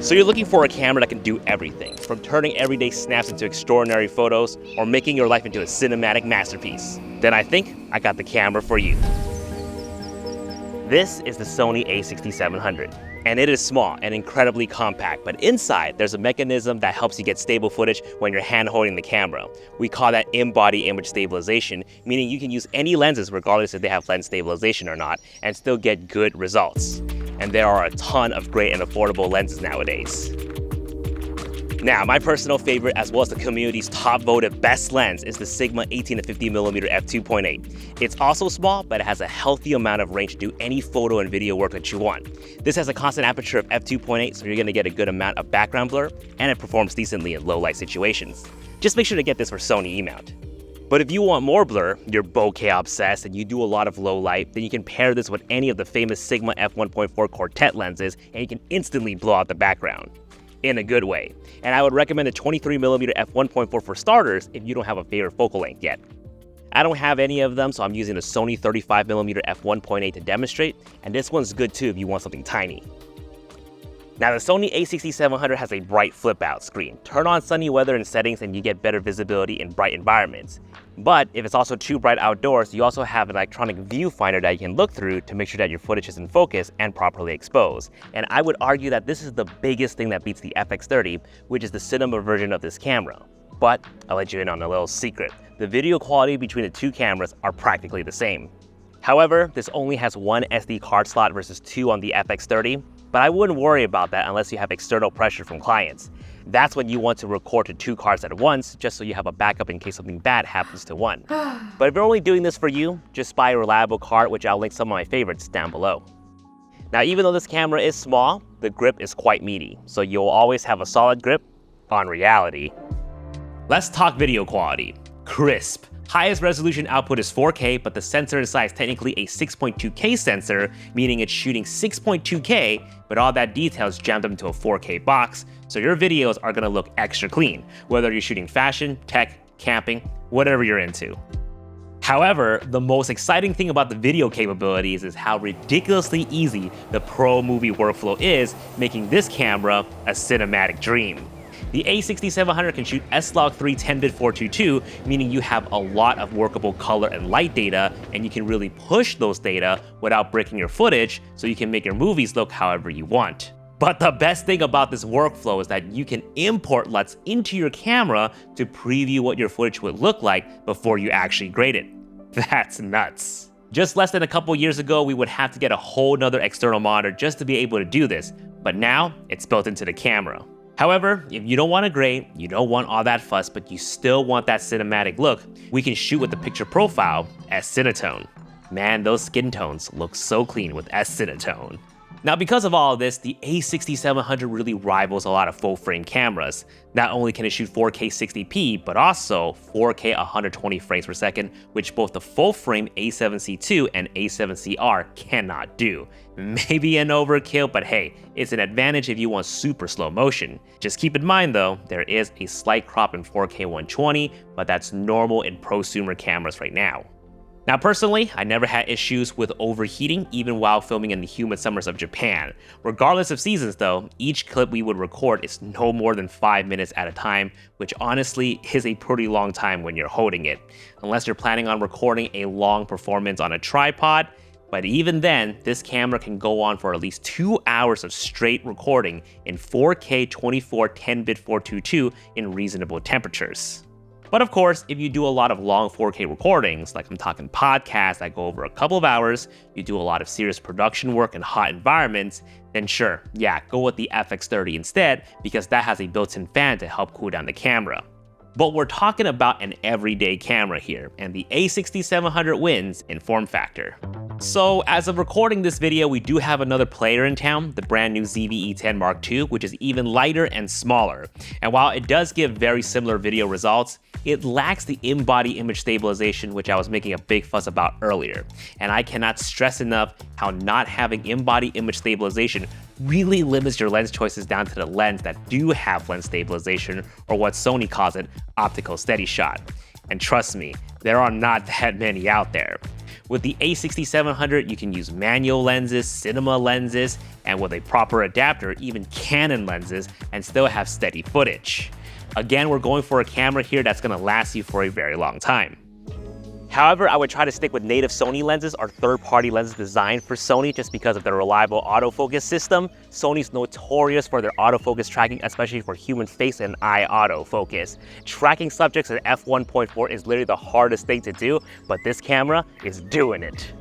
So you're looking for a camera that can do everything, from turning everyday snaps into extraordinary photos or making your life into a cinematic masterpiece. Then I think I got the camera for you. This is the Sony a6700, and it is small and incredibly compact, but inside there's a mechanism that helps you get stable footage when you're hand holding the camera. We call that in-body image stabilization, meaning you can use any lenses regardless if they have lens stabilization or not, and still get good results. And there are a ton of great and affordable lenses nowadays. Now, my personal favorite, as well as the community's top voted best lens, is the Sigma 18-50mm f2.8. It's also small, but it has a healthy amount of range to do any photo and video work that you want. This has a constant aperture of f2.8, so you're gonna get a good amount of background blur, and it performs decently in low light situations. Just make sure to get this for Sony E-mount. But if you want more blur, you're bokeh obsessed, and you do a lot of low light, then you can pair this with any of the famous Sigma f1.4 Quartet lenses, and you can instantly blow out the background. In a good way. And I would recommend the 23mm f1.4 for starters if you don't have a favorite focal length yet. I don't have any of them, so I'm using the Sony 35mm f1.8 to demonstrate, and this one's good too if you want something tiny. Now the Sony a6700 has a bright flip-out screen. Turn on sunny weather and settings and you get better visibility in bright environments. But if it's also too bright outdoors, you also have an electronic viewfinder that you can look through to make sure that your footage is in focus and properly exposed. And I would argue that this is the biggest thing that beats the FX30, which is the cinema version of this camera. But I'll let you in on a little secret. The video quality between the two cameras are practically the same. However, this only has one SD card slot versus two on the FX30, but I wouldn't worry about that unless you have external pressure from clients. That's when you want to record to two cards at once, just so you have a backup in case something bad happens to one. But if you're only doing this for you, just buy a reliable card, which I'll link some of my favorites down below. Now, even though this camera is small, the grip is quite meaty, so you'll always have a solid grip on reality. Let's talk video quality. Crisp. Highest resolution output is 4K, but the sensor inside is technically a 6.2K sensor, meaning it's shooting 6.2K, but all that detail is jammed into a 4K box, so your videos are gonna look extra clean, whether you're shooting fashion, tech, camping, whatever you're into. However, the most exciting thing about the video capabilities is how ridiculously easy the pro movie workflow is, making this camera a cinematic dream. The a6700 can shoot S-Log3 10-bit 422, meaning you have a lot of workable color and light data, and you can really push those data without breaking your footage, so you can make your movies look however you want. But the best thing about this workflow is that you can import LUTs into your camera to preview what your footage would look like before you actually grade it. That's nuts. Just less than a couple years ago, we would have to get a whole nother external monitor just to be able to do this, but now it's built into the camera. However, if you don't want to grade, you don't want all that fuss, but you still want that cinematic look, we can shoot with the picture profile S-Cinetone. Man, those skin tones look so clean with S-Cinetone. Now, because of all of this, the a6700 really rivals a lot of full-frame cameras. Not only can it shoot 4K 60p, but also 4K 120 frames per second, which both the full-frame a7C II and a7CR cannot do. Maybe an overkill, but hey, it's an advantage if you want super slow motion. Just keep in mind though, there is a slight crop in 4K 120, but that's normal in prosumer cameras right now. Now personally, I never had issues with overheating even while filming in the humid summers of Japan. Regardless of seasons though, each clip we would record is no more than 5 minutes at a time, which honestly is a pretty long time when you're holding it. Unless you're planning on recording a long performance on a tripod, but even then, this camera can go on for at least 2 hours of straight recording in 4K 24 10-bit 422 in reasonable temperatures. But of course, if you do a lot of long 4K recordings, like I'm talking podcasts that go over a couple of hours, you do a lot of serious production work in hot environments, then sure, yeah, go with the FX30 instead, because that has a built-in fan to help cool down the camera. But we're talking about an everyday camera here, and the a6700 wins in form factor. So as of recording this video, we do have another player in town, the brand new ZV-E10 Mark II, which is even lighter and smaller. And while it does give very similar video results, it lacks the in-body image stabilization, which I was making a big fuss about earlier. And I cannot stress enough how not having in-body image stabilization really limits your lens choices down to the lens that do have lens stabilization, or what Sony calls it, optical steady shot. And trust me, there are not that many out there. With the A6700, you can use manual lenses, cinema lenses, and with a proper adapter, even Canon lenses, and still have steady footage. Again, we're going for a camera here that's gonna last you for a very long time. However, I would try to stick with native Sony lenses or third-party lenses designed for Sony just because of their reliable autofocus system. Sony's notorious for their autofocus tracking, especially for human face and eye autofocus. Tracking subjects at f1.4 is literally the hardest thing to do, but this camera is doing it.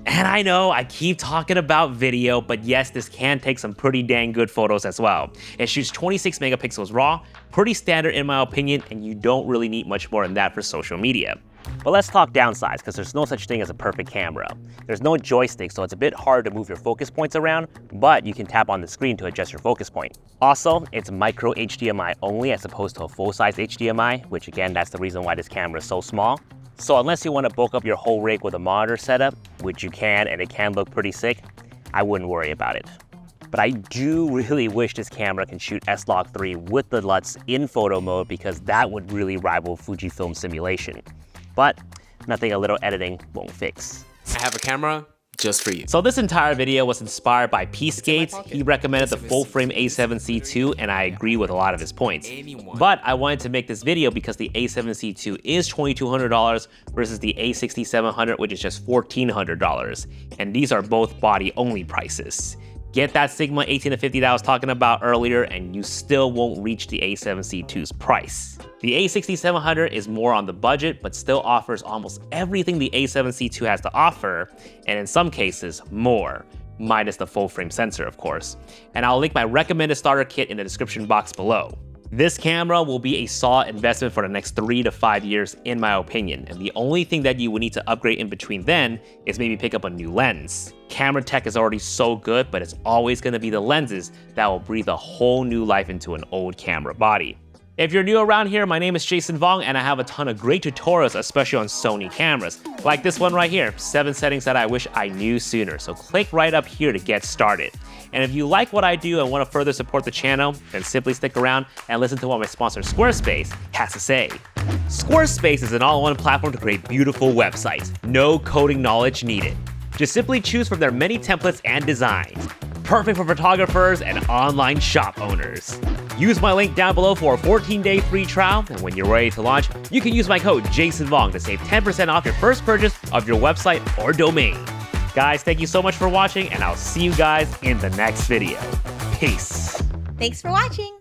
And I know I keep talking about video, but yes, this can take some pretty dang good photos as well. It shoots 26 megapixels raw, pretty standard in my opinion, and you don't really need much more than that for social media. But let's talk downsides, because there's no such thing as a perfect camera. There's no joystick, so it's a bit hard to move your focus points around, but you can tap on the screen to adjust your focus point. Also, it's micro HDMI only as opposed to a full-size HDMI, which again, that's the reason why this camera is so small. So unless you want to bulk up your whole rig with a monitor setup, which you can and it can look pretty sick, I wouldn't worry about it. But I do really wish this camera can shoot S-Log3 with the LUTs in photo mode, because that would really rival Fujifilm simulation. But nothing a little editing won't fix. I have a camera just for you. So this entire video was inspired by Peacegates. He recommended the full-frame A7C II, and I agree with a lot of his points. But I wanted to make this video because the A7C II is $2,200 versus the A6700, which is just $1,400. And these are both body-only prices. Get that Sigma 18-50 that I was talking about earlier, and you still won't reach the A7C II's price. The A6700 is more on the budget, but still offers almost everything the A7C II has to offer, and in some cases, more. Minus the full-frame sensor, of course. And I'll link my recommended starter kit in the description box below. This camera will be a solid investment for the next 3 to 5 years, in my opinion, and the only thing that you would need to upgrade in between then is maybe pick up a new lens. Camera tech is already so good, but it's always going to be the lenses that will breathe a whole new life into an old camera body. If you're new around here, my name is Jason Vong, and I have a ton of great tutorials, especially on Sony cameras, like this one right here, 7 settings that I wish I knew sooner. So click right up here to get started. And if you like what I do and want to further support the channel, then simply stick around and listen to what my sponsor Squarespace has to say. Squarespace is an all-in-one platform to create beautiful websites. No coding knowledge needed. Just simply choose from their many templates and designs. Perfect for photographers and online shop owners. Use my link down below for a 14-day free trial, and when you're ready to launch, you can use my code JASONVONG to save 10% off your first purchase of your website or domain. Guys, thank you so much for watching, and I'll see you guys in the next video. Peace. Thanks for watching.